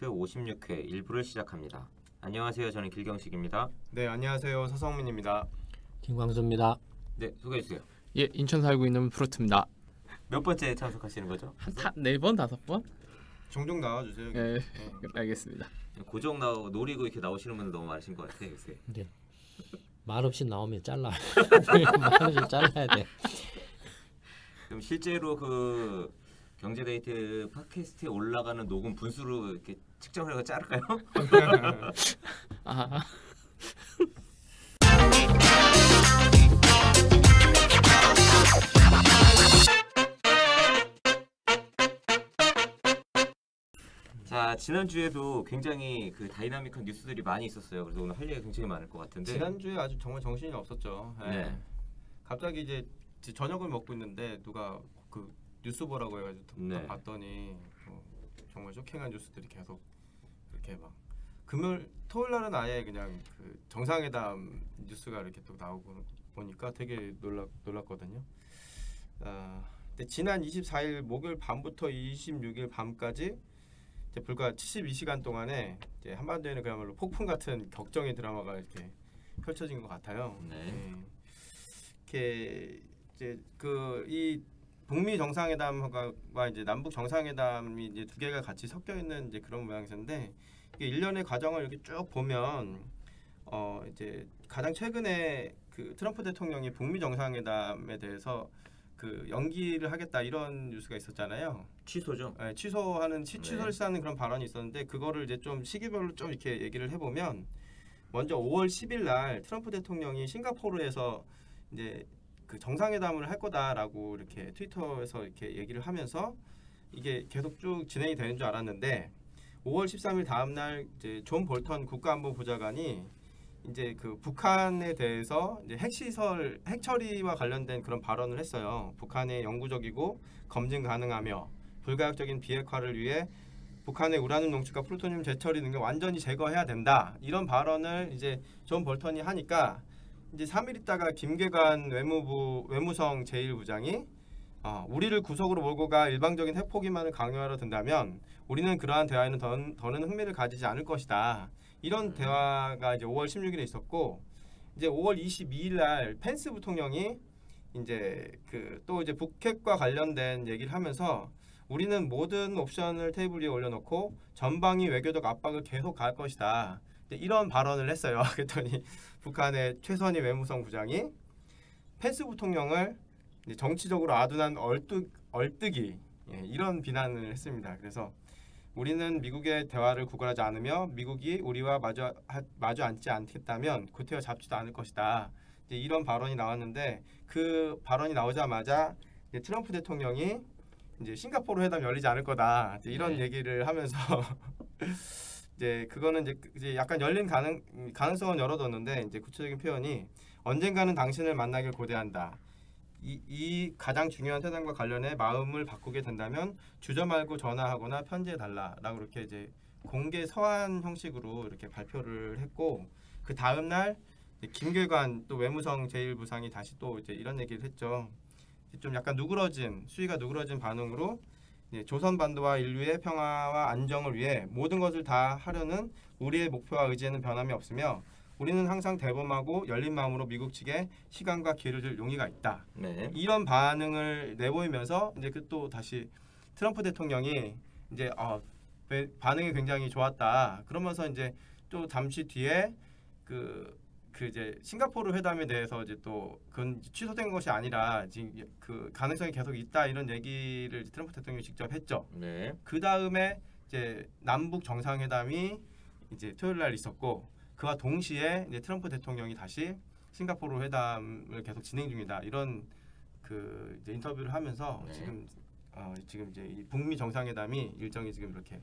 데이트 56회 1부를 시작합니다. 안녕하세요. 저는 길경식입니다. 네, 안녕하세요. 서성민입니다. 김광수입니다. 네, 소개해 주세요. 예, 인천 살고 있는 프로트입니다. 몇 번째 참석하시는 거죠? 한 4번, 5번? 종종 나와주세요. 예, 알겠습니다. 고정 노리고 이렇게 나오시는 분들 너무 많으신 것 같아요. 요새. 네. 말 없이 나오면 잘라. 말 없이 잘라야 돼. 그럼 실제로 그 경제 데이트 팟캐스트에 올라가는 녹음 분수로 이렇게 측정을 해서 자를까요? 아, 자, 지난주에도 굉장히 그 다이나믹한 뉴스들이 많이 있었어요. 그래서 오늘 할 얘기가 굉장히 많을 것 같은데. 지난주에 아주 정말 정신이 없었죠. 네. 갑자기 이제 저녁을 먹고 있는데 누가 그 뉴스 보라고 해가지고 네. 봤더니 정말 쇼킹한 뉴스들이 계속 이렇게 막 토요일 날은 아예 그냥 그 정상회담 뉴스가 이렇게 또 나오고 보니까 되게 놀랐거든요. 근데 지난 24일 목요일 밤부터 26일 밤까지 이제 불과 72시간 동안에 이제 한반도에는 그야말로 폭풍 같은 격정의 드라마가 이렇게 펼쳐진 것 같아요. 네. 이렇게 이제 이 북미 정상회담과 이제 남북 정상회담이 이제 두 개가 같이 섞여 있는 이제 그런 모양새인데 이게 일련의 과정을 이렇게 쭉 보면 이제 가장 최근에 그 트럼프 대통령이 북미 정상회담에 대해서 그 연기를 하겠다 이런 뉴스가 있었잖아요. 취소죠? 네, 취소를 하는 그런 발언이 있었는데 그거를 이제 좀 시기별로 좀 이렇게 얘기를 해보면 먼저 5월 10일 날 트럼프 대통령이 싱가포르에서 이제 그 정상회담을 할 거다라고 이렇게 트위터에서 이렇게 얘기를 하면서 이게 계속 쭉 진행이 되는 줄 알았는데 5월 13일 다음 날 이제 존 볼턴 국가안보보좌관이 이제 그 북한에 대해서 이제 핵 처리와 관련된 그런 발언을 했어요. 북한의 영구적이고 검증 가능하며 불가역적인 비핵화를 위해 북한의 우라늄 농축과 플루토늄 재처리 등을 완전히 제거해야 된다. 이런 발언을 이제 존 볼턴이 하니까 이제 3일 있다가 김계관 외무성 제1부장이 우리를 구석으로 몰고 가 일방적인 핵 포기만을 강요하러 든다면 우리는 그러한 대화에는 더는 흥미를 가지지 않을 것이다. 이런 대화가 이제 5월 16일에 있었고 이제 5월 22일 날 펜스 부통령이 이제 또 이제 북핵과 관련된 얘기를 하면서 우리는 모든 옵션을 테이블 위에 올려놓고 전방위 외교적 압박을 계속 가할 것이다. 이런 발언을 했어요. 그랬더니 북한의 최선희 외무성 부장이 펜스 부통령을 정치적으로 아둔한 얼뜨기 이런 비난을 했습니다. 그래서 우리는 미국의 대화를 구걸하지 않으며 미국이 우리와 마주 앉지 않겠다면 구태여 잡지도 않을 것이다. 이제 이런 발언이 나왔는데 그 발언이 나오자마자 이제 트럼프 대통령이 이제 싱가포르 회담 열리지 않을 거다. 이제 이런 얘기를 하면서 이제 그거는 이제 약간 열린 가능성은 열어뒀는데 이제 구체적인 표현이 언젠가는 당신을 만나길 고대한다. 이 가장 중요한 회담과 관련해 마음을 바꾸게 된다면 주저 말고 전화하거나 편지해 달라라고 이렇게 이제 공개 서한 형식으로 이렇게 발표를 했고 그 다음 날 김계관 또 외무성 제1부상이 다시 또 이제 이런 얘기를 했죠. 좀 약간 수위가 누그러진 반응으로 조선 반도와 인류의 평화와 안정을 위해 모든 것을 다 하려는 우리의 목표와 의지에는 변함이 없으며 우리는 항상 대범하고 열린 마음으로 미국 측에 시간과 기회를 줄 용의가 있다. 네. 이런 반응을 내보이면서 이제 또 다시 트럼프 대통령이 이제 반응이 굉장히 좋았다. 그러면서 이제 또 잠시 뒤에 이제 싱가포르 회담에 대해서 이제 또 그건 취소된 것이 아니라 지금 그 가능성이 계속 있다 이런 얘기를 트럼프 대통령이 직접 했죠. 네. 그 다음에 이제 남북 정상회담이 이제 토요일 날 있었고 그와 동시에 이제 트럼프 대통령이 다시 싱가포르 회담을 계속 진행 중이다 이런 그 이제 인터뷰를 하면서 네. 지금 이제 이 북미 정상회담이 일정이 지금 이렇게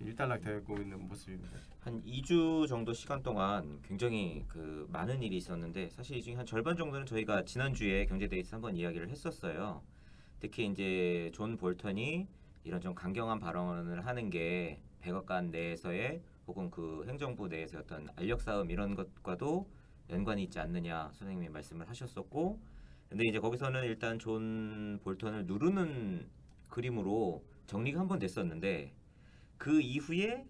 일단락되고 있는 모습입니다. 한 2주 정도 시간 동안 굉장히 그 많은 일이 있었는데 사실 이 중에 한 절반 정도는 저희가 지난주에 경제데이트 한번 이야기를 했었어요. 특히 이제 존 볼턴이 이런 좀 강경한 발언을 하는 게 백악관 내에서의 혹은 그 행정부 내에서의 어떤 알력 싸움 이런 것과도 연관이 있지 않느냐 선생님이 말씀을 하셨었고 근데 이제 거기서는 일단 존 볼턴을 누르는 그림으로 정리가 한번 됐었는데 그 이후에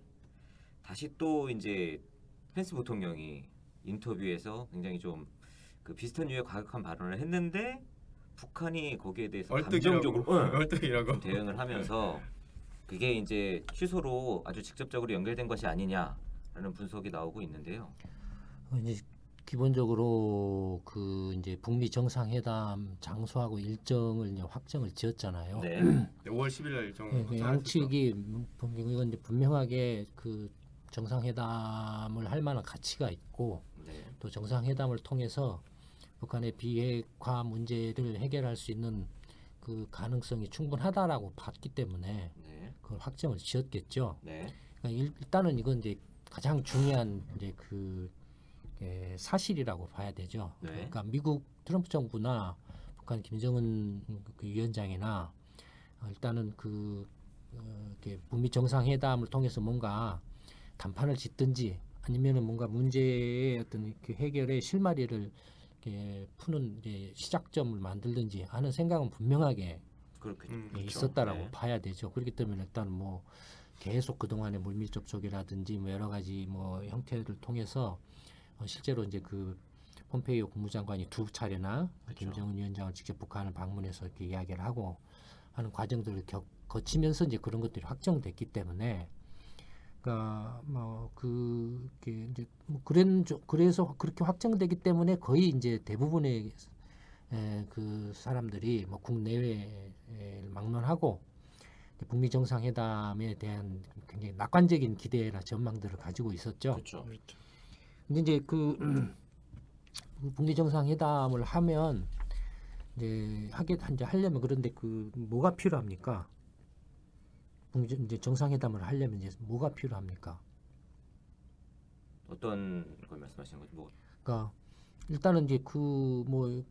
다시 또 이제 펜스 부통령이 인터뷰에서 굉장히 좀 그 비슷한 류의 과격한 발언을 했는데 북한이 거기에 대해서 감정적으로 얼뜨기라고 대응을 하면서 그게 이제 취소로 아주 직접적으로 연결된 것이 아니냐라는 분석이 나오고 있는데요. 이제 기본적으로 그 이제 북미 정상회담 장소하고 일정을 이제 확정을 지었잖아요. 네. 5월 10일 날 일정 그 양측이 이건 이제 분명하게 그 정상회담을 할 만한 가치가 있고 네. 또 정상회담을 통해서 북한의 비핵화 문제를 해결할 수 있는 그 가능성이 충분하다라고 봤기 때문에 네. 그걸 확정을 지었겠죠. 네. 그러니까 일단은 이건 이제 가장 중요한 이제 그 사실이라고 봐야 되죠. 네. 그러니까 미국 트럼프 정부나 북한 김정은 그 위원장이나 일단은 그 이렇게 북미 정상회담을 통해서 뭔가 담판을 짓든지 아니면은 뭔가 문제의 어떤 그 해결의 실마리를 이렇게 푸는 이제 시작점을 만들든지 하는 생각은 분명하게 그렇군요. 있었다라고 네. 봐야 되죠. 그렇기 때문에 일단 뭐 계속 그동안의 물밑 접촉이라든지 뭐 여러 가지 뭐 형태를 통해서 실제로 이제 그 폼페이오 국무장관이 2차례나 그렇죠. 김정은 위원장을 직접 북한을 방문해서 이렇게 이야기를 하고 하는 과정들을 거치면서 이제 그런 것들이 확정됐기 때문에 그러니까 뭐 그게 이제 뭐 그래서 그렇게 확정되기 때문에 거의 이제 대부분의 그 사람들이 뭐 국내외를 막론하고 북미 정상회담에 대한 굉장히 낙관적인 기대나 전망들을 가지고 있었죠. 그렇죠. 근데 이제 그 북미 정상회담을 하면 이제 하려면 그런데 그 뭐가 필요합니까? 이제 정상회담을 하려면 이제 뭐가 필요합니까? 어떤 걸 말씀하시는 거죠? 뭐 그러니까 일단은 이제 그 뭐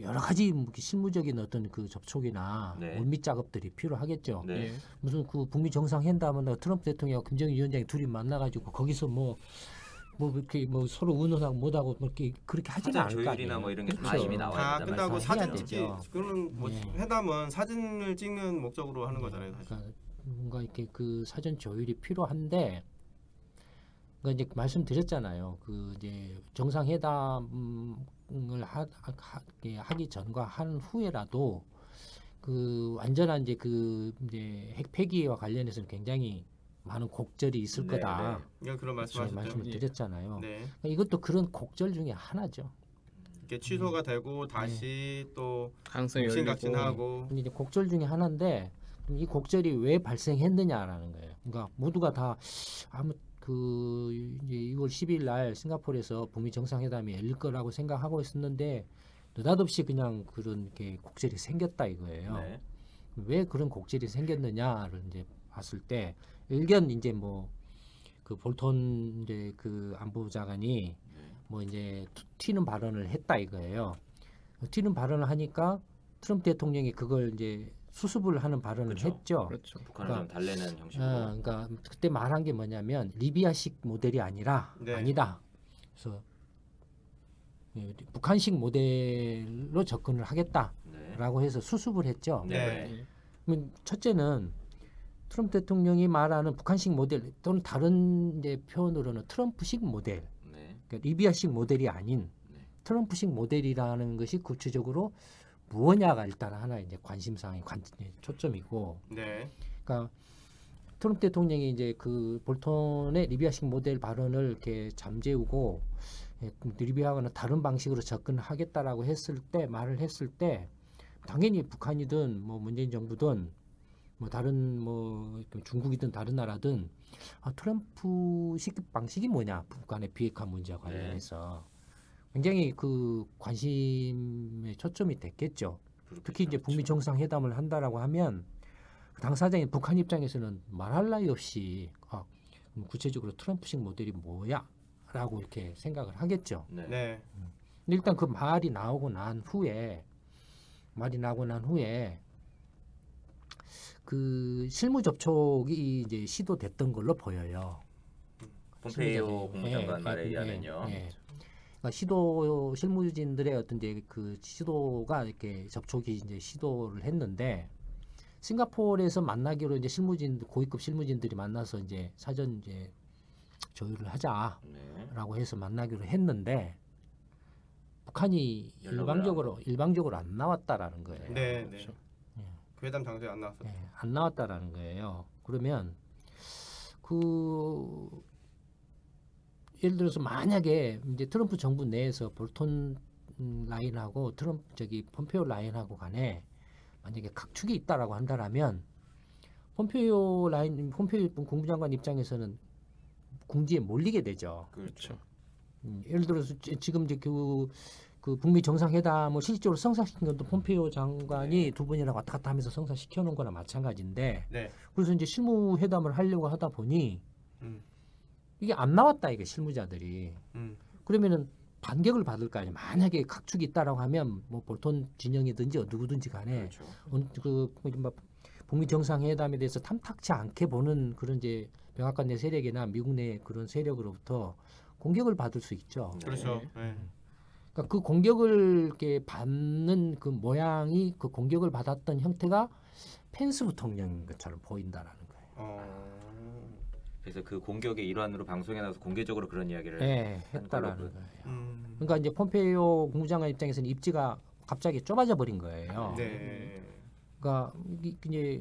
여러 가지 뭐 실무적인 어떤 그 접촉이나 네. 물밑 작업들이 필요하겠죠. 네. 예. 무슨 그 북미 정상회담은 트럼프 대통령과 김정일 위원장이 둘이 만나가지고 거기서 뭐 이렇게 뭐 서로 의논하고 못하고 뭐 이렇게 그렇게 하지는 사전 않을 거 조율이나 아니에요. 뭐 이런 게 좀 그렇죠. 많이 나와야 다 된다 끝나고 말씀하셔야 사진 찍지. 되죠. 그러면 뭐 예. 회담은 사진을 찍는 목적으로 하는 거잖아요. 사실. 그러니까 뭔가 이렇게 그 사전 조율이 필요한데, 그러니까 이제 말씀드렸잖아요. 그 이제 정상회담을 하기 전과 한 후에라도 그 완전한 이제 그 이제 핵 폐기와 관련해서는 굉장히 많은 곡절이 있을 네, 거다. 그러니까 그런 제가 말씀하셨죠. 말씀을 예. 드렸잖아요. 네. 그러니까 이것도 그런 곡절 중에 하나죠. 이게 취소가 되고 다시 또 가능성이 열리고 옥신각신하고 근데 이제 곡절 중에 하나인데 이 곡절이 왜 발생했느냐라는 거예요. 그러니까 모두가 다 아무 그 이제 2월 10일 날 싱가포르에서 북미 정상회담이 열릴 거라고 생각하고 있었는데 느닷없이 그냥 그런 게 곡절이 생겼다 이거예요. 네. 왜 그런 곡절이 생겼느냐를 이제 봤을 때 일견 이제 뭐 그 볼턴 이제 그 안보장관이 뭐 이제 튀는 발언을 했다 이거예요. 튀는 발언을 하니까 트럼프 대통령이 그걸 이제 수습을 하는 발언을 그렇죠. 했죠. 그렇죠. 북한을 좀 달래는 형식으로. 그러니까 그때 말한 게 뭐냐면 리비아식 모델이 아니라 네. 아니다. 그래서 북한식 모델로 접근을 하겠다라고 네. 해서 수습을 했죠. 네. 예. 그러면 첫째는 트럼프 대통령이 말하는 북한식 모델 또는 다른 이제 표현으로는 트럼프식 모델, 네. 그러니까 리비아식 모델이 아닌 네. 트럼프식 모델이라는 것이 구체적으로 무엇냐가 일단 하나 이제 관심사의 초점이고, 네. 그러니까 트럼프 대통령이 이제 그 볼턴의 리비아식 모델 발언을 이렇게 잠재우고 리비아와는 다른 방식으로 접근하겠다라고 말을 했을 때 당연히 북한이든 뭐 문재인 정부든 뭐 다른 뭐 중국이든 다른 나라든 트럼프식 방식이 뭐냐 북한의 비핵화 문제와 관련해서 굉장히 그 관심의 초점이 됐겠죠. 특히 이제 북미 정상회담을 한다라고 하면 당사자인 북한 입장에서는 말할 나위 없이 그럼 구체적으로 트럼프식 모델이 뭐야라고 이렇게 생각을 하겠죠. 네. 네. 근데 일단 그 말이 나오고 난 후에 그 실무 접촉이 이제 시도됐던 걸로 보여요. 폼페이오 국무장관 말에 의하면요. 그러니까 실무진들의 어떤 이제 그 시도가 이렇게 접촉이 이제 시도를 했는데 싱가포르에서 만나기로 이제 고위급 실무진들이 만나서 이제 사전 이제 조율을 하자라고 네. 해서 만나기로 했는데 북한이 연락을 일방적으로 안 나왔다라는 거예요. 네, 네. 그렇죠. 그 회담 장소에 안 나왔었죠. 예, 안 나왔다라는 거예요. 그러면 그 예를 들어서 만약에 이제 트럼프 정부 내에서 볼턴 라인하고 폼페이오 라인하고 간에 만약에 각축이 있다라고 한다라면 폼페이오 국무장관 입장에서는 궁지에 몰리게 되죠. 그렇죠. 예를 들어서 지금 이제 그 북미 정상회담을 실질적으로 성사시킨 것도 폼페이오 장관이 두 번이나 왔다 갔다 하면서 성사시켜 놓은 거나 마찬가지인데 네. 그래서 이제 실무 회담을 하려고 하다 보니 음. 이게 안 나왔다 이게 실무자들이 그러면은 반격을 받을 거 아니에요. 만약에 각축이 있다라고 하면 뭐 볼턴 진영이든지 누구든지 간에 그렇죠. 뭐 북미 정상회담에 대해서 탐탁치 않게 보는 그런 이제 백악관 내 세력이나 미국 내 그런 세력으로부터 공격을 받을 수 있죠. 네. 그렇죠. 네. 그러니까 그 공격을 이렇게 받는 그 모양이 그 공격을 받았던 형태가 펜스 부통령인 것처럼 보인다라는 거예요. 그래서 그 공격의 일환으로 방송에 나와서 공개적으로 그런 이야기를 네, 한 했다라는 걸로 거예요. 그러니까 이제 폼페이오 국무장관 입장에서는 입지가 갑자기 좁아져 버린 거예요. 네. 그러니까 이제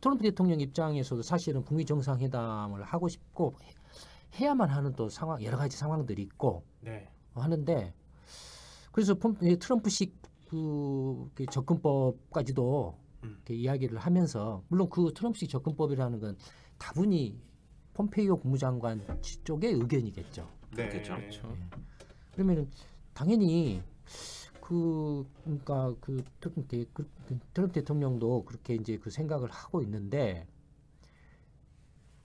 트럼프 대통령 입장에서도 사실은 북미 정상회담을 하고 싶고 해야만 하는 또 상황 여러 가지 상황들이 있고 네. 하는데 그래서 트럼프식 그 접근법까지도 이렇게 이야기를 하면서 물론 그 트럼프식 접근법이라는 건 다분히 폼페이오 국무장관 쪽의 의견이겠죠. 네. 그렇겠죠. 그렇죠. 그러면은 당연히 그러니까 트럼프 대통령도 그렇게 이제 그 생각을 하고 있는데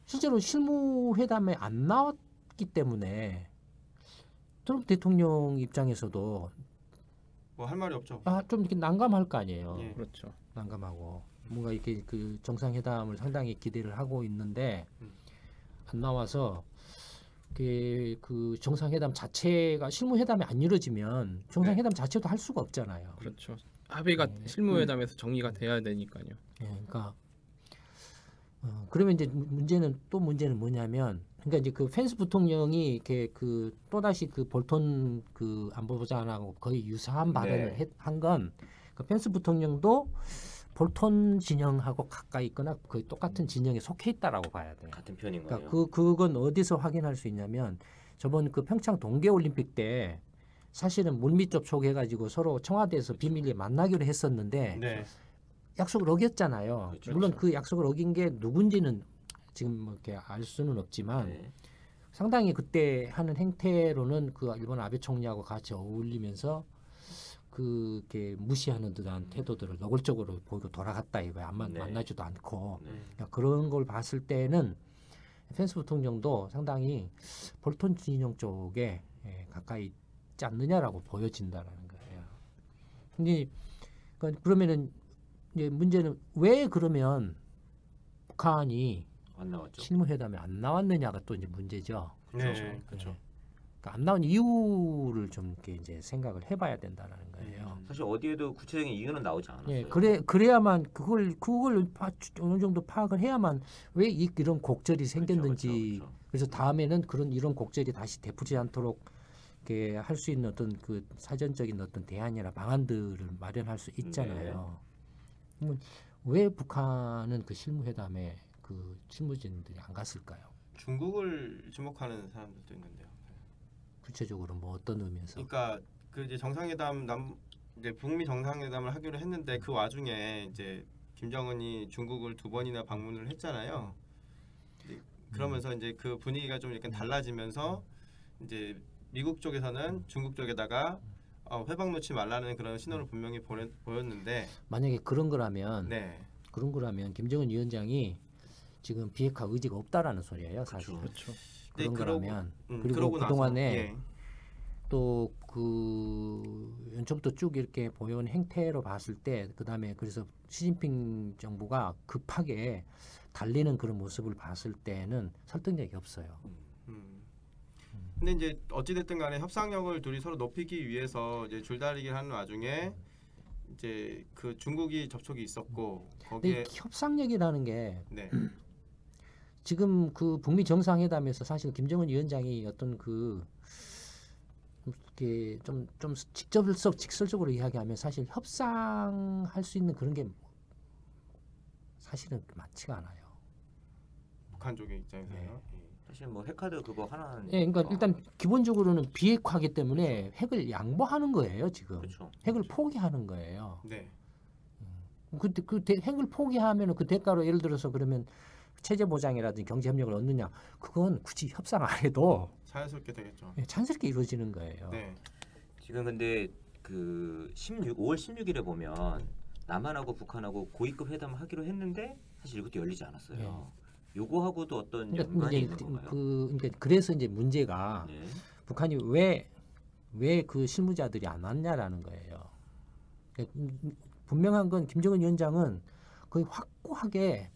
실제로 실무 회담에 안 나왔기 때문에 트럼프 대통령 입장에서도 뭐 할 말이 없죠. 좀 이렇게 난감할 거 아니에요. 예. 그렇죠. 난감하고 뭔가 이렇게 그 정상회담을 상당히 기대를 하고 있는데 안 나와서 그 정상회담 자체가 실무회담이 안 이루어지면 정상회담 자체도 할 수가 없잖아요. 그렇죠. 합의가 실무회담에서 정리가 돼야 되니까요. 예, 그러니까 그러면 이제 문제는 뭐냐면 그러니까 이제 그 펜스 부통령이 이렇게 그 또다시 그 볼턴 그 안보보좌관하고 거의 유사한 발언을 네. 한 건 그 펜스 부통령도 볼턴 진영하고 가까이 있거나 거의 똑같은 진영에 속해 있다라고 봐야 돼요. 같은 편인 거예요. 그러니까 그건 어디서 확인할 수 있냐면 저번 그 평창 동계올림픽 때 사실은 물밑 접촉해가지고 서로 청와대에서 비밀리에 만나기로 했었는데 네. 약속을 어겼잖아요. 그렇죠. 물론 그 약속을 어긴 게 누군지는 지금 뭐 이렇게 알 수는 없지만 네. 상당히 그때 하는 행태로는 그 일본 아베 총리하고 같이 어울리면서 그게 무시하는 듯한 태도들을 노골적으로 보이고 돌아갔다 이거야. 네. 만나지도 않고 네. 그러니까 그런 걸 봤을 때는 펜스 부통령도 상당히 볼턴 진영 쪽에 가까이 있지 않느냐라고 보여진다라는 거예요. 근데 그러면은 이제 문제는 왜 그러면 북한이 안 나왔죠. 실무회담에 안 나왔느냐가 또 이제 문제죠. 네. 그렇죠. 그러니까 안 나온 이유를 좀 이렇게 이제 생각을 해봐야 된다라는 거예요. 사실 어디에도 구체적인 이유는 나오지 않았어요. 예, 그래야만 그걸 어느 정도 파악을 해야만 왜 이런 곡절이 생겼는지 그렇죠. 그래서 다음에는 이런 곡절이 다시 되풀이지 않도록 이렇게 할 수 있는 어떤 그 사전적인 어떤 대안이나 방안들을 마련할 수 있잖아요. 그러면 왜 북한은 그 실무회담에 그 실무진들이 안 갔을까요? 중국을 주목하는 사람들도 있는데요. 구체적으로 뭐 어떤 의미에서? 그러니까 그 이제 정상회담 이제 북미 정상회담을 하기로 했는데 그 와중에 이제 김정은이 중국을 2번이나 방문을 했잖아요. 이제 그러면서 이제 그 분위기가 좀 약간 달라지면서 이제 미국 쪽에서는 중국 쪽에다가 회방 놓지 말라는 그런 신호를 분명히 보였는데 만약에 그런 거라면 김정은 위원장이 지금 비핵화 의지가 없다라는 소리예요, 사실. 그렇죠. 그런 네, 거라면 그리고 그러고 나서, 그동안에 또 그 연초부터 쭉 이렇게 보여온 행태로 봤을 때 그다음에 그래서 시진핑 정부가 급하게 달리는 그런 모습을 봤을 때는 설득력이 없어요. 근데 이제 어찌됐든 간에 협상력을 둘이 서로 높이기 위해서 이제 줄다리기를 하는 와중에 이제 그 중국이 접촉이 있었고 근데 거기에 이 협상력이라는 게 네. 지금 그 북미 정상회담에서 사실 김정은 위원장이 어떤 그 이렇게 좀 직접적으로 이야기하면 사실 협상할 수 있는 그런 게 사실은 많지가 않아요. 북한 쪽의 입장에서요. 네. 예. 사실 뭐 핵카드 그거 하나는 예, 그러니까 일단 기본적으로는 비핵화기 때문에 핵을 양보하는 거예요 지금. 그렇죠. 핵을 포기하는 거예요. 네. 핵을 포기하면은 그 대가로 예를 들어서 그러면 체제 보장이라든지 경제 협력을 얻느냐, 그건 굳이 협상 안 해도 자연스럽게 되겠죠. 예, 자연스럽게 이루어지는 거예요. 네. 지금 근데 그 5월 16일에 보면 남한하고 북한하고 고위급 회담을 하기로 했는데 사실 이것도 열리지 않았어요. 요거하고도 어떤 연관이 있는 건가요? 그러니까 그래서 이제 문제가 네. 북한이 왜 그 실무자들이 안 왔냐라는 거예요. 그러니까 분명한 건 김정은 위원장은 거의 확고하게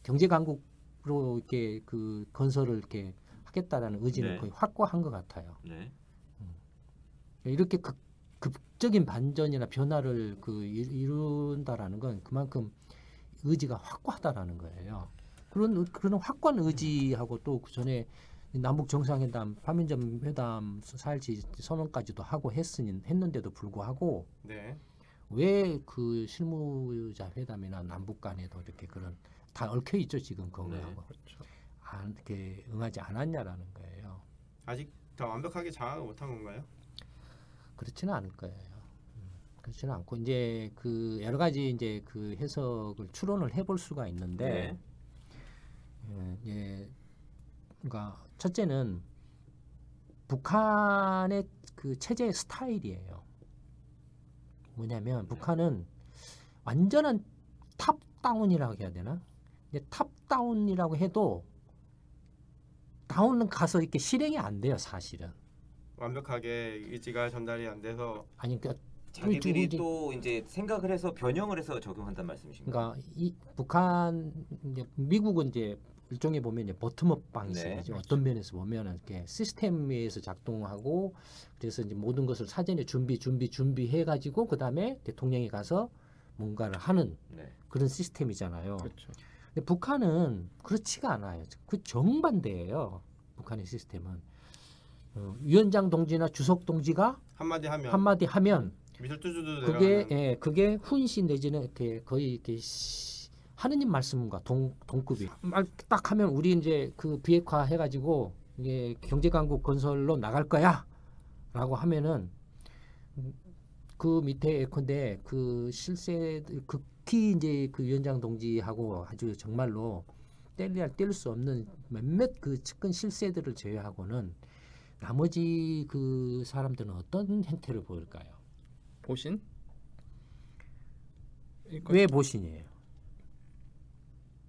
경제 강국으로 이렇게 그 건설을 이렇게 하겠다라는 의지는 네. 거의 확고한 것 같아요. 네. 이렇게 극적인 반전이나 변화를 이룬다라는 건 그만큼 의지가 확고하다라는 거예요. 그런 확고한 의지하고 또 그 전에 남북 정상회담, 판문점 회담 4.17 선언까지도 하고 했는데도 불구하고 네. 왜 그 실무자 회담이나 남북 간에도 이렇게 그런 다 얽혀 있죠 지금 거기하고 그렇죠. 안 이렇게 응하지 않았냐라는 거예요. 아직 더 완벽하게 장악을 못한 건가요? 그렇지는 않을 거예요. 그렇지는 않고 이제 그 여러 가지 이제 그 해석을 추론을 해볼 수가 있는데, 예, 그러니까 첫째는 북한의 그 체제의 스타일이에요. 뭐냐면 북한은 완전한 탑다운이라고 해야 되나? 이제 탑다운이라고 해도 다운은 가서 이렇게 실행이 안 돼요, 사실은. 완벽하게 의지가 전달이 안 돼서 아니 그러니까 자기들이 이제- 또 이제 생각을 해서 변형을 해서 적용한다는 말씀이신가요? 그러니까 이 북한 이제 미국은 이제 일종의 보면 이제 버텀업 방식이죠. 네, 어떤 면에서 보면은 이렇게 시스템에서 작동하고 그래서 이제 모든 것을 사전에 준비해 가지고 그다음에 대통령이 가서 뭔가를 하는 네. 그런 시스템이잖아요. 그렇죠. 근데 북한은 그렇지가 않아요. 그 정반대예요. 북한의 시스템은 위원장 동지나 주석 동지가 한마디 하면 한마디 하면 미술투주도 그게 내려가는 그게 훈시 내지는 이렇게 거의 이렇게 하느님 말씀과 동급이 말 딱 하면 우리 이제 그 비핵화 해가지고 이게 경제 강국 건설로 나갈 거야라고 하면은 그 밑에 예컨대 그 실세 극히 이제 그 위원장 동지하고 아주 정말로 뗄 수 없는 몇몇 그 측근 실세들을 제외하고는 나머지 그 사람들은 어떤 행태를 보일까요? 보신? 그러니까 왜 보신이에요?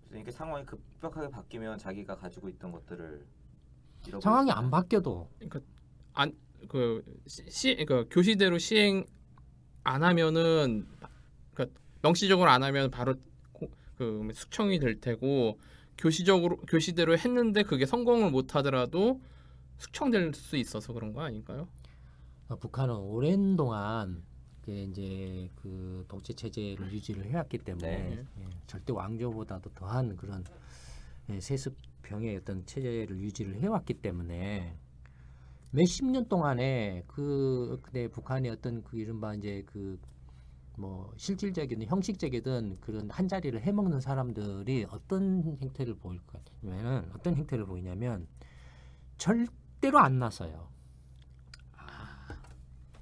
그러니까 상황이 급격하게 바뀌면 자기가 가지고 있던 것들을 잃어버릴 상황이 수 안 있나요? 바뀌어도 그 교시대로 시행 안 하면은 그러니까 명시적으로 안 하면 바로 그 숙청이 될 테고 교시대로 했는데 그게 성공을 못 하더라도 숙청될 수 있어서 그런 거 아닐까요? 북한은 오랜 동안 이제 그 독재 체제를 유지를 해왔기 때문에 네. 절대 왕조보다도 더한 그런 세습형의 어떤 체제를 유지를 해왔기 때문에 몇십 년 동안에 근데 북한의 어떤 그 이른바 이제 그 뭐 실질적이든 형식적이든 그런 한 자리를 해먹는 사람들이 어떤 행태를 보이냐면은 어떤 행태를 보이냐면 절대로 안 나서요.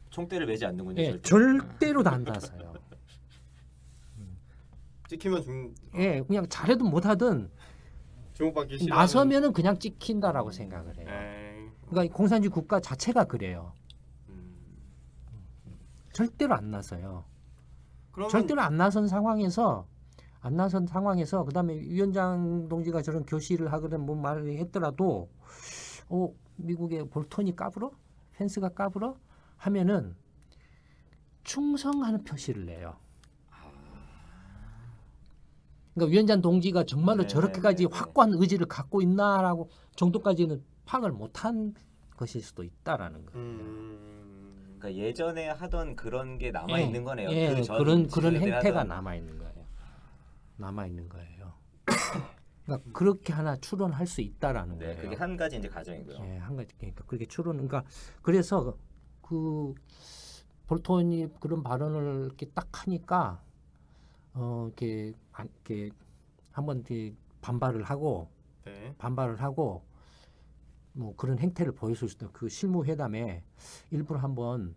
총대를 매지 않는군요. 예, 절대. 절대로 안 나서요. 찍히면 예, 그냥 잘해도 못하든 주목받기 싫어. 나서면은 그냥 찍힌다라고 생각을 해요. 에이. 그러니까 공산주의 국가 자체가 그래요. 음. 절대로 안 나서요. 그러면 절대로 안 나선 상황에서 그다음에 위원장 동지가 저런 교시를 하거나 뭐 말을 했더라도 미국의 볼턴이 까불어? 펜스가 까불어? 하면은 충성하는 표시를 내요. 그러니까 위원장 동지가 정말로 네, 저렇게까지 네, 네. 확고한 의지를 갖고 있나라고 정도까지는 파악을 못한 것일 수도 있다라는 거예요. 그러니까 예전에 하던 그런 게 남아 예, 있는 거네요. 예, 그 전 그런 지도자들이 행태가 하던. 남아 있는 거예요. 남아 있는 거예요. 그러니까 그렇게 하나 추론할 수 있다라는 네, 거예요. 그게 한 가지 이제 가정이고요. 예, 한 가지 그러니까 그렇게 추론. 그러니까 그래서 그 볼턴이 그런 발언을 이렇게 딱 하니까 이렇게 한번 이렇게 반발을 하고 네. 뭐 그런 행태를 보였을 수도 그 실무회담에 일부러 한번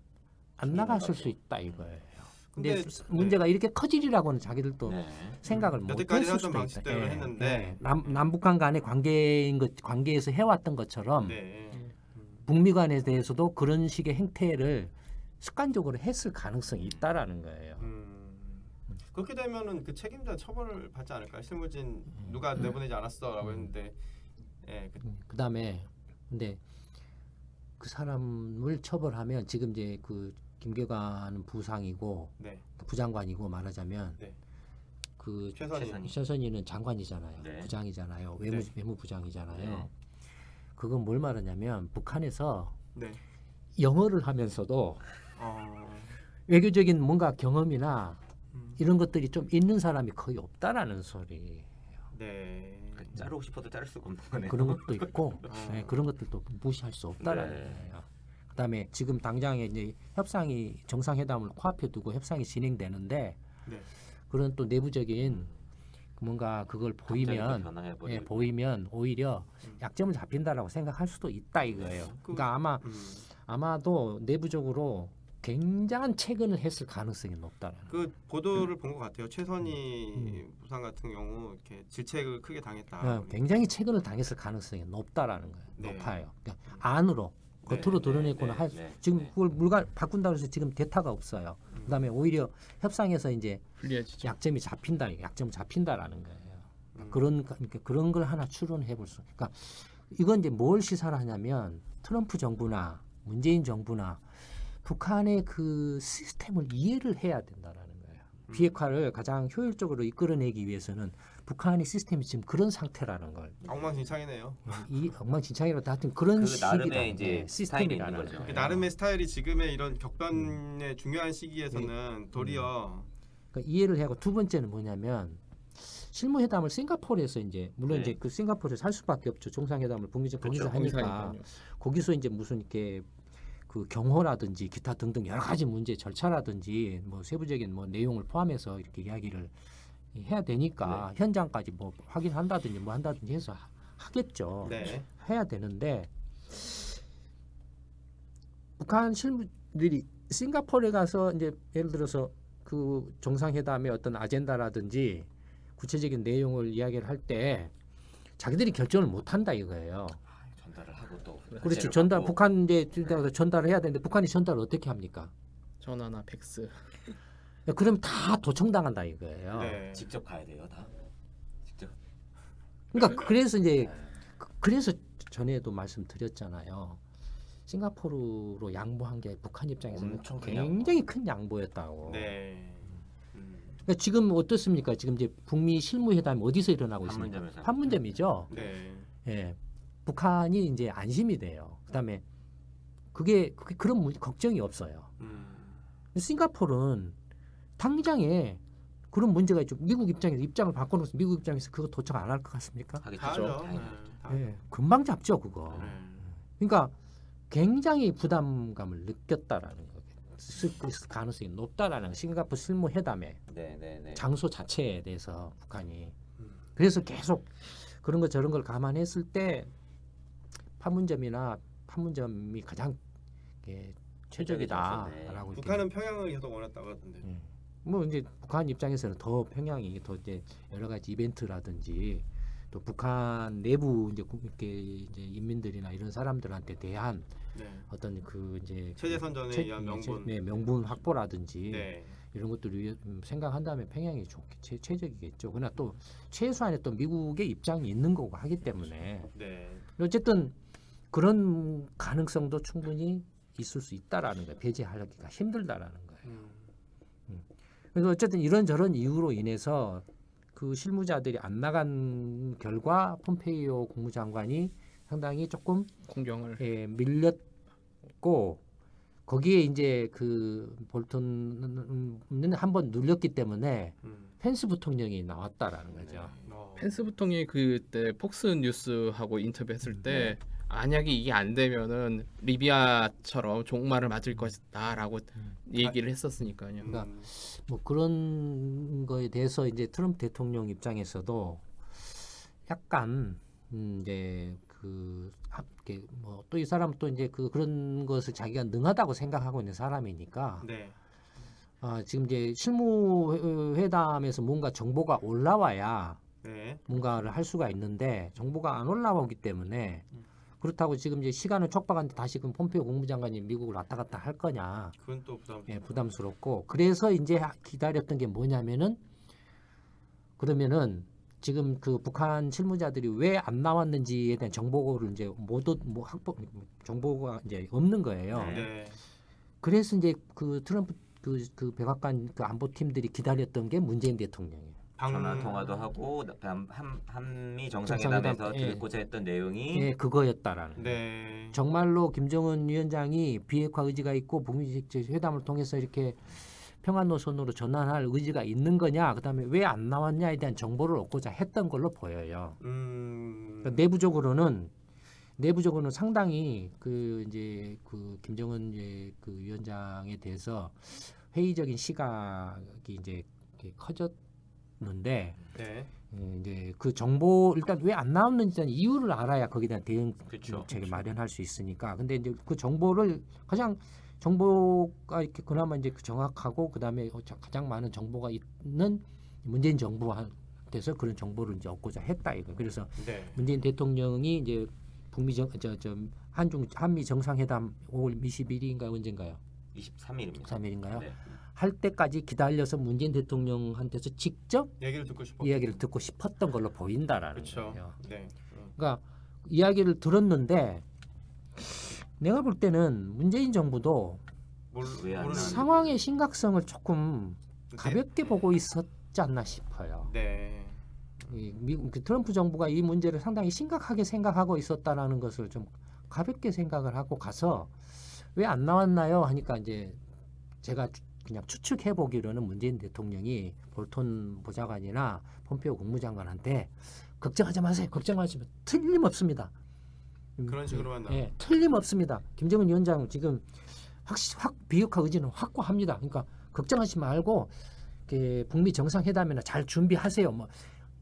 안 나갔을 수 있다 이거예요. 근데 근데 문제가 이렇게 커지리라고는 자기들도 네. 생각을 여태까지 못했을 하던 수도 있다. 방식대로 했는데. 남북한 간의 관계에서 해왔던 것처럼 네. 북미 간에 대해서도 그런 식의 행태를 습관적으로 했을 가능성이 있다라는 거예요. 그렇게 되면은 그 책임자 처벌을 받지 않을까요? 실무진 누가 내보내지 않았어라고 했는데, 예, 그다음에 근데 그 사람을 처벌하면 지금 이제 그 김계관은 부상이고 네, 부장관이고 말하자면 네. 그 최선희. 최선희는 장관이잖아요. 네. 부장이잖아요. 네. 외무부장이잖아요. 네. 그건 뭘 말하냐면 북한에서 네. 영어를 하면서도 어, 외교적인 뭔가 경험이나 음, 이런 것들이 좀 있는 사람이 거의 없다라는 소리. 네. 자르고 싶어도 자를 수가 없는 거네요. 그런 것도 있고 아. 네, 그런 것들도 무시할 수 없다라는 네. 거예요. 그다음에 지금 당장에 이제 협상이 정상회담을 코앞에 두고 협상이 진행되는데 네. 그런 또 내부적인 뭔가 그걸 보이면 변화해버리고. 보이면 오히려 약점을 잡힌다라고 생각할 수도 있다 이거예요. 그러니까 아마도 내부적으로 굉장한 체근을 했을 가능성이 높다라는. 그 보도를 본 것 같아요. 최선희 부상 같은 경우 이렇게 질책을 크게 당했다. 굉장히 체근을 당했을 가능성이 높다라는 거예요. 네. 높아요. 그러니까 안으로 네, 겉으로 네, 드러내거나 네, 할 네, 지금 네. 그걸 바꾼다고 해서 지금 대타가 없어요. 그다음에 오히려 협상에서 이제 불리해지죠. 약점이 잡힌다라는 거예요. 음. 그러니까 그런 걸 하나 추론해 볼 수. 그러니까 이건 이제 뭘 시사를 하냐면 트럼프 정부나 문재인 정부나 북한의 그 시스템을 이해를 해야 된다라는 거예요. 비핵화를 가장 효율적으로 이끌어내기 위해서는 북한의 시스템이 지금 그런 상태라는 걸. 엉망진창이네요. 이 엉망진창이라도 하여튼 그런 그 시기다. 나름의 이제 스타일이 있는 시스템이라는 거죠. 거예요. 나름의 스타일이 지금의 이런 격변의 중요한 시기에서는 도리어 그러니까 이해를 하고 두 번째는 뭐냐면 실무회담을 싱가포르에서 이제 물론 네. 이제 그 싱가포르에서 할 수밖에 없죠. 정상회담을 북미적 그렇죠. 거기서 하니까 공사니까요. 거기서 이제 무슨 이렇게 그 경호라든지 기타 등등 여러 가지 문제 절차라든지 뭐 세부적인 뭐 내용을 포함해서 이렇게 이야기를 해야 되니까 현장까지 뭐 확인한다든지 뭐 한다든지 해서 하겠죠. 네. 해야 되는데 북한 실무들이 싱가포르에 가서 이제 예를 들어서 그 정상회담의 어떤 아젠다라든지 구체적인 내용을 이야기를 할 때 자기들이 결정을 못 한다 이거예요. 전달을 하고 또 그렇지. 과제를 전달 받고. 북한 이제 전달을 해야 되는데 북한이 전달을 어떻게 합니까? 전화나 팩스. 그럼 다 도청당한다 이거예요. 네. 직접 가야 돼요, 다. 직접. 그러니까 그래서 이제 그래서 전에도 말씀드렸잖아요. 싱가포르로 양보한 게 북한 입장에서는 엄청 큰 굉장히 큰 양보였다고. 네. 그러니까 지금 어떻습니까? 지금 이제 북미 실무회담이 어디서 일어나고 있습니까? 판문점에서. 판문점이죠. 네. 예, 북한이 이제 안심이 돼요. 그다음에 그게 그런 걱정이 없어요. 싱가포르는 당장에 그런 문제가 있죠. 미국 입장에서 입장을 바꿔놓고 미국 입장에서 그거 도청 안 할 것 같습니까? 하겠죠. 다죠. 당연히. 예, 금방 잡죠 그거. 네. 그러니까 굉장히 부담감을 느꼈다라는 거. 있을 가능성이 높다라는 거. 싱가포르 실무회담의 네, 네, 네. 장소 자체에 대해서 북한이 그래서 계속 그런 거 저런 걸 감안했을 때 판문점이 가장 최적이다라고 북한은 평양을 계속 원했다고 하던데. 뭐 이제 북한 입장에서는 더 평양이 더 이제 여러 가지 이벤트라든지 또 북한 내부 이제 인민들이나 이런 사람들한테 대한 네. 어떤 그 이제 체제 선전에 의한 명분. 명분 확보라든지 네. 이런 것들을 생각한다면 평양이 최적이겠죠. 그러나 또 최소한의 또 미국의 입장이 있는 거고 하기 때문에 네. 어쨌든 그런 가능성도 충분히 있을 수 있다라는 거예요. 배제하기가 힘들다라는 거예요. 그래서 어쨌든 이런저런 이유로 인해서 그 실무자들이 안 나간 결과 폼페이오 국무장관이 상당히 조금 공경을 밀렸고 거기에 이제 그 볼턴은 한번 눌렸기 때문에 펜스 부통령이 나왔다라는 거죠. 펜스 부통령이 그때 폭스 뉴스하고 인터뷰했을 때 네. 만약에 이게 안 되면은 리비아처럼 종말을 맞을 것이다라고 얘기를 했었으니까요. 그러니까 뭐 그런 거에 대해서 이제 트럼프 대통령 입장에서도 약간 이제 뭐또 이 사람은 또 이제 그런 것을 자기가 능하다고 생각하고 있는 사람이니까 네. 지금 이제 실무 회담에서 뭔가 정보가 올라와야 네. 뭔가를 할 수가 있는데 정보가 안 올라오기 때문에 그렇다고 지금 이제 시간을 촉박한데 다시 그럼 폼페이오 국무장관이 미국을 왔다 갔다 할 거냐? 그건 또 부담스럽고 그래서 이제 기다렸던 게 뭐냐면은 그러면은 지금 그 북한 실무자들이 왜 안 나왔는지에 대한 정보를 이제 모두 정보가 이제 없는 거예요. 네. 그래서 이제 그 트럼프 그 백악관 그 안보팀들이 기다렸던 게 문재인 대통령이에요. 전화 통화도 하고 한미 정상회담에서 듣고자 했던 내용이 예, 그거였다라는. 네. 정말로 김정은 위원장이 비핵화 의지가 있고 북미 회담을 통해서 이렇게 평화 노선으로 전환할 의지가 있는 거냐, 그다음에 왜 안 나왔냐에 대한 정보를 얻고자 했던 걸로 보여요. 그러니까 내부적으로는 상당히 이제 김정은 그 위원장에 대해서 회의적인 시각이 이제 커졌는데 네. 이제 그 정보 일단 왜 안 나왔는지 대한 이유를 알아야 거기에 대한 대응책을 마련할 수 있으니까. 근데 이제 그 정보를 정보가 이렇게 그나마 이제 정확하고 그다음에 가장 많은 정보가 있는 문재인 정부한테서 그런 정보를 이제 얻고자 했다 이거. 그래서 네. 문재인 대통령이 이제 한미 정상회담 5월 20일인가 언젠가요? 23일입니다. 3일인가요? 네. 할 때까지 기다려서 문재인 대통령한테서 직접 얘기를 듣고 싶었. 이야기를 듣고 싶었던 걸로 보인다라는 그렇죠. 거예요. 네. 그러니까 이야기를 들었는데 내가 볼 때는 문재인 정부도 왜안 나왔는지. 상황의 심각성을 조금 가볍게 네. 보고 있었지 않나 싶어요. 네. 미국 트럼프 정부가 이 문제를 상당히 심각하게 생각하고 있었다라는 것을 좀 가볍게 생각을 하고 가서 왜 안 나왔나요? 하니까 이제 제가 그냥 추측해 보기로는 문재인 대통령이 볼턴 보좌관이나 폼페이오 국무장관한테 걱정하지 마세요. 걱정하지 마세요. 틀림없습니다. 그런 식으로만 나와. 예, 틀림없습니다. 김정은 위원장 지금 비핵화 의지는 확고합니다. 그러니까 걱정하지 말고 북미 정상회담이나 잘 준비하세요. 뭐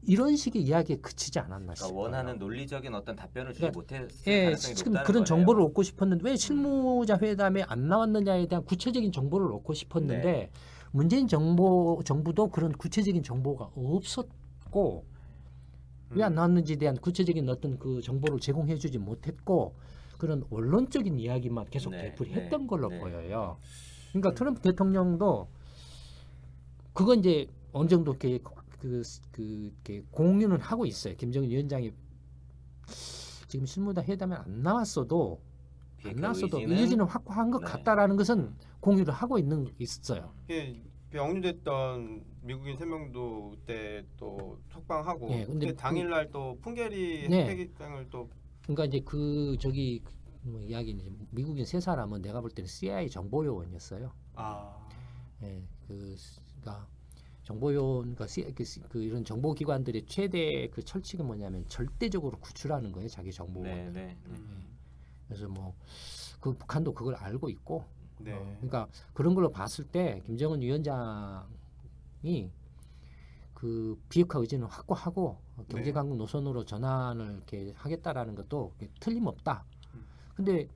이런 식의 이야기에 그치지 않았나 싶어요. 그러니까 원하는 논리적인 어떤 답변을 주지 그러니까, 못했을 예, 가능성이 지금 높다는 그런 거네요. 정보를 얻고 싶었는데 왜 실무자 회담에 안 나왔느냐에 대한 구체적인 정보를 얻고 싶었는데 네. 문재인 정부도 그런 구체적인 정보가 없었고 왜 안 나왔는지에 대한 구체적인 어떤 그 정보를 제공해주지 못했고 그런 원론적인 이야기만 계속 네, 되풀이했던 네, 걸로 네. 보여요. 그러니까 트럼프 대통령도 그건 이제 어느 정도 이렇게 이렇게 공유는 하고 있어요. 김정은 위원장이 지금 실무자 회담에 안 나왔어도 의지는 확고한 것 네. 같다라는 것은 공유를 하고 있어요. 이게 영류됐던 미국인 3명도 그때 또 석방하고 예, 근데 그때 당일날 또 풍계리 네. 핵폐기장을 또 그러니까 이제 이야기는 미국인 3사람은 내가 볼 때는 CIA 정보요원이었어요. 예, 그러니까 정보요원, 그러니까 이런 정보기관들의 최대 그 철칙은 뭐냐면 절대적으로 구출하는 거예요, 자기 정보를. 네. 그래서 뭐 그 북한도 그걸 알고 있고, 네. 그러니까 그런 걸로 봤을 때 김정은 위원장이 그 비핵화 의지는 확고하고 경제 강국 노선으로 전환을 이렇게 하겠다라는 것도 틀림없다. 근데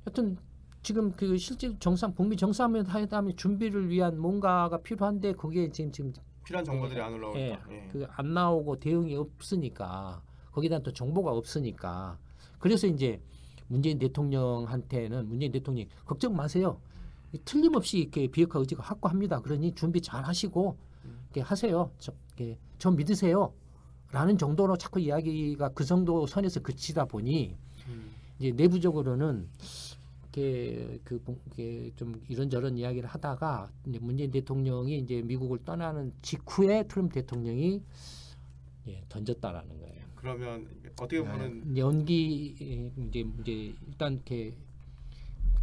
하여튼 지금 그 실제 북미 정상회담의 준비를 위한 뭔가가 필요한데 거기에 지금 필요한 정보들이 안 올라오니까. 예. 그 안 나오고 대응이 없으니까 거기에 대한 또 정보가 없으니까 그래서 이제 문재인 대통령한테는 문재인 대통령이 걱정 마세요. 틀림없이 이렇게 비핵화 의지가 확고합니다. 그러니 준비 잘 하시고 이렇게 하세요. 저 믿으세요. 라는 정도로 자꾸 이야기가 그 정도 선에서 그치다 보니 이제 내부적으로는 좀 이런저런 이야기를 하다가 이제 문재인 대통령이 이제 미국을 떠나는 직후에 트럼프 대통령이 던졌다라는 거예요. 그러면 어떻게 보면 연기 이제 일단 이렇게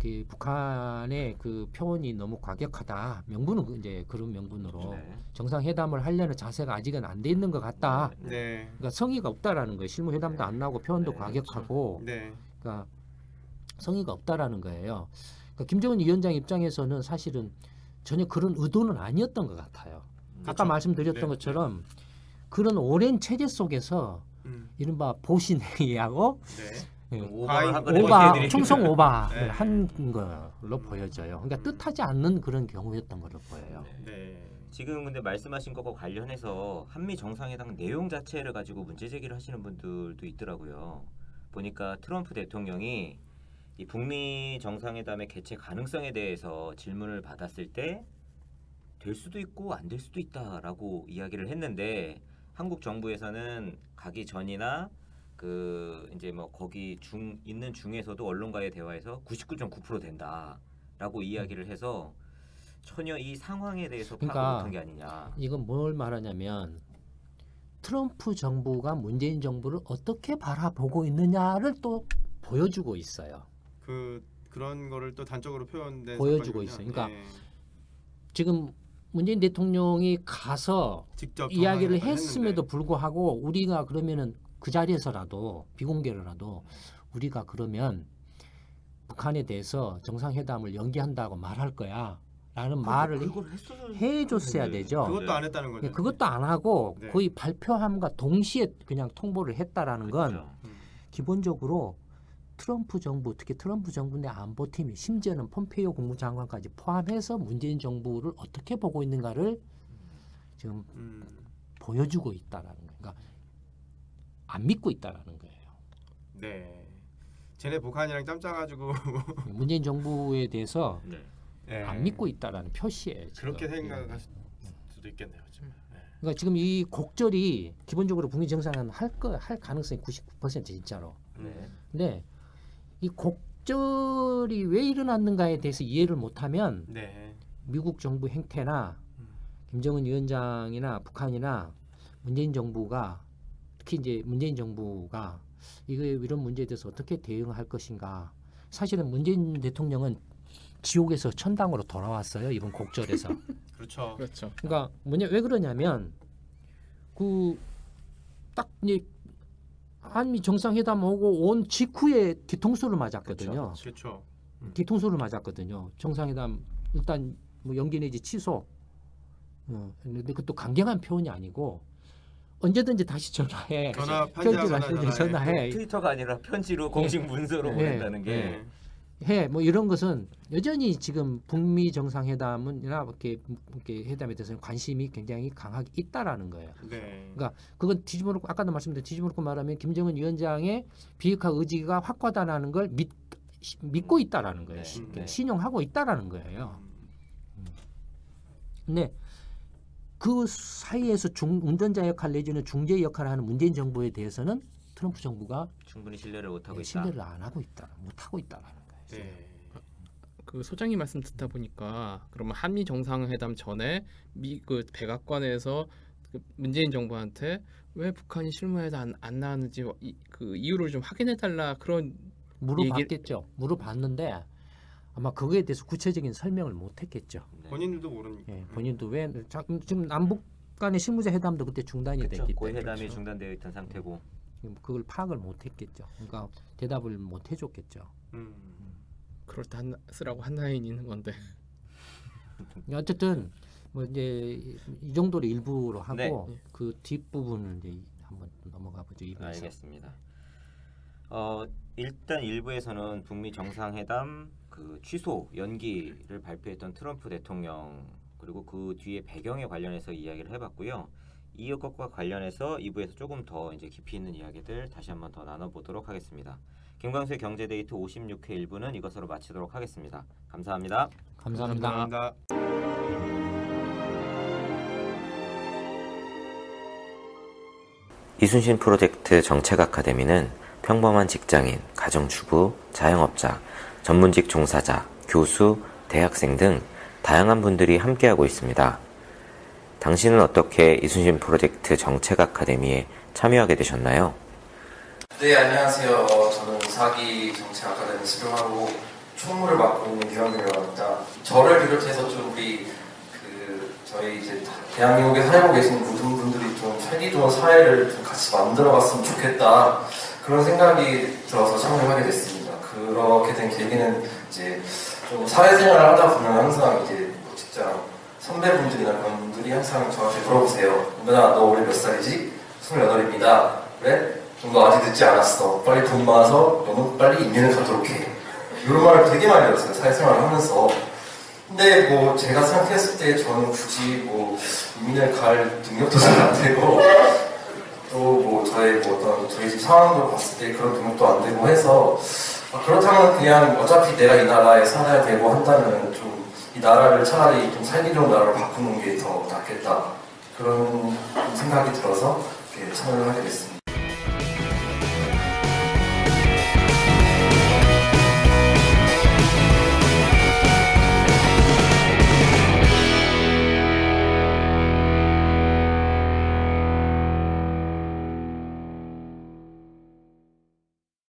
그 북한의 그 표현이 너무 과격하다. 명분은 이제 그런 명분으로 네. 정상회담을 하려는 자세가 아직은 안 돼 있는 것 같다. 네. 그러니까 성의가 없다라는 거예요. 실무 회담도 안 나오고 표현도 네, 과격하고, 네. 그러니까 성의가 없다라는 거예요. 그러니까 김정은 위원장 입장에서는 사실은 전혀 그런 의도는 아니었던 것 같아요. 아까 그렇죠. 말씀드렸던 네, 것처럼 그런 오랜 체제 속에서 이른바 보신행위하고 네. 오버를 한 과잉 거네. 오바, 이렇게 충성 오바를 네. 한 걸로 보여져요. 그러니까 뜻하지 않는 그런 경우였던 걸로 보여요. 네. 지금 근데 말씀하신 것과 관련해서 한미 정상회담 내용 자체를 가지고 문제 제기를 하시는 분들도 있더라고요. 보니까 트럼프 대통령이 이 북미 정상회담의 개최 가능성에 대해서 질문을 받았을 때 될 수도 있고 안 될 수도 있다라고 이야기를 했는데 한국 정부에서는 가기 전이나 그 이제 뭐 거기 있는 중에서도 언론과의 대화에서 99.9% 된다라고 이야기를 해서 전혀 이 상황에 대해서 파악을 그러니까 못한 게 아니냐. 이건 뭘 말하냐면 트럼프 정부가 문재인 정부를 어떻게 바라보고 있느냐를 또 보여주고 있어요. 그런 거를 또 단적으로 표현된 보여주고 사건이군요. 있어요. 그러니까 네. 지금 문재인 대통령이 가서 직접 이야기를 정상회담을 했음에도 했는데. 불구하고 우리가 그러면은 그 자리에서라도 비공개로라도 우리가 그러면 북한에 대해서 정상회담을 연기한다고 말할 거야 라는 말을 해줬어야 되죠. 그것도 안 했다는 거죠. 그것도 안 하고 네. 거의 발표함과 동시에 그냥 통보를 했다라는 건 그렇죠. 기본적으로 트럼프 정부, 특히 트럼프 정부 내 안보팀이 심지어는 폼페이오 국무장관까지 포함해서 문재인 정부를 어떻게 보고 있는가를 지금 보여주고 있다라는 거예요. 그러니까 안 믿고 있다라는 거예요. 네. 쟤네 북한이랑 짬짜가지고 문재인 정부에 대해서 네. 네. 안 믿고 있다라는 표시예요. 지금. 그렇게 생각할 수도 있겠네요. 지금. 네. 그러니까 지금 이 곡절이 기본적으로 북미 정상회담 할 가능성이 99% 진짜로. 네. 근데 이 곡절이 왜 일어났는가에 대해서 이해를 못하면 네. 미국 정부 행태나 김정은 위원장이나 북한이나 문재인 정부가 특히 이제 문재인 정부가 이런 문제에 대해서 어떻게 대응할 것인가. 사실은 문재인 대통령은 지옥에서 천당으로 돌아왔어요. 이번 곡절에서. 그렇죠. 그렇죠. 그러니까 왜 그러냐면 그 딱 이제 한미 정상회담 오고 온 직후에 뒤통수를 맞았거든요. 그렇죠. 뒤통수를 맞았거든요. 정상회담 일단 뭐 연기 내지 취소. 근데 그것도 강경한 표현이 아니고 언제든지 다시 전화해. 편지를 전화해. 트위터가 아니라 편지로 공식 문서로 네. 보낸다는 게 네. 해. 뭐 이런 것은 여전히 지금 북미 정상회담이나 이렇게 회담에 대해서는 관심이 굉장히 강하게 있다라는 거예요. 네. 그러니까 그건 뒤집어놓고 아까도 말씀드린 뒤집어놓고 말하면 김정은 위원장의 비핵화 의지가 확고하다는 걸 믿고 있다라는 거예요. 네. 신용하고 있다라는 거예요. 근데 그 사이에서 운전자 역할 내지는 중재 역할을 하는 문재인 정부에 대해서는 트럼프 정부가 충분히 신뢰를 못 하고 있다. 신뢰를 안 하고 있다, 못 하고 있다라는 거예요. 네. 그 소장님 말씀 듣다 보니까 그러면 한미 정상회담 전에 그 백악관에서 그 문재인 정부한테 왜 북한이 실무에도 안 나왔는지 그 이유를 좀 확인해 달라 그런 물어봤겠죠. 물어봤는데 아마 그거에 대해서 구체적인 설명을 못했겠죠. 네. 본인들도 모르니까. 예, 본인도 왜 지금 남북 간의 실무자 회담도 그때 중단이 그렇죠. 됐기 그 때문에 회담이 그렇죠. 중단되어 있던 상태고. 그걸 파악을 못했겠죠. 그러니까 대답을 못 해줬겠죠. 그럴 때 쓰라고 한라인 있는 건데. 어쨌든 뭐 이제 이 정도로 일부로 하고 네. 그 뒷부분을 이제 한번 넘어가 보죠. 이부에서. 알겠습니다. 일단 일부에서는 북미 정상회담 그 취소 연기를 발표했던 트럼프 대통령 그리고 그 뒤에 배경에 관련해서 이야기를 해봤고요. 이 것과 관련해서 2부에서 조금 더 이제 깊이 있는 이야기들 다시 한번 더 나눠보도록 하겠습니다. 김광수의 경제데이트 56회 1부는 이것으로 마치도록 하겠습니다. 감사합니다. 감사합니다. 감사합니다. 이순신 프로젝트 정책 아카데미는 평범한 직장인, 가정주부, 자영업자, 전문직 종사자, 교수, 대학생 등 다양한 분들이 함께하고 있습니다. 당신은 어떻게 이순신 프로젝트 정책 아카데미에 참여하게 되셨나요? 네, 안녕하세요. 저는 사기 정책 아카데미 수료하고 총무를 맡고 있는 유영규라고 합니다. 저를 비롯해서 좀 우리 저희 이제 대한민국에 살고 계신 모든 분들이 좀 살기 좋은 사회를 좀 같이 만들어갔으면 좋겠다 그런 생각이 들어서 참여하게 됐습니다. 그렇게 된 계기는 이제 좀 사회생활을 하다 보면 항상 이제 뭐 직장 선배분들이나 그런 분들이 항상 저한테 물어보세요. 은근아 너 올해 몇 살이지? 28입니다. 그래? 너 아직 늦지 않았어. 빨리 돈 모아서 너는 빨리 이민을 가도록 해. 이런 말을 되게 많이 들었어요. 사회생활을 하면서. 근데 뭐 제가 생각했을 때 저는 굳이 뭐 이민을 갈 능력도 잘 안 되고 또 뭐 저의 뭐 어떤 저희 집 상황도 봤을 때 그런 능력도 안 되고 해서 그렇다면 그냥 어차피 내가 이 나라에 살아야 되고 한다면 좀 이 나라를 차라리 좀 살기 좋은 나라로 바꾸는 게 더 낫겠다 그런 생각이 들어서 이렇게 참여를 하게 됐습니다.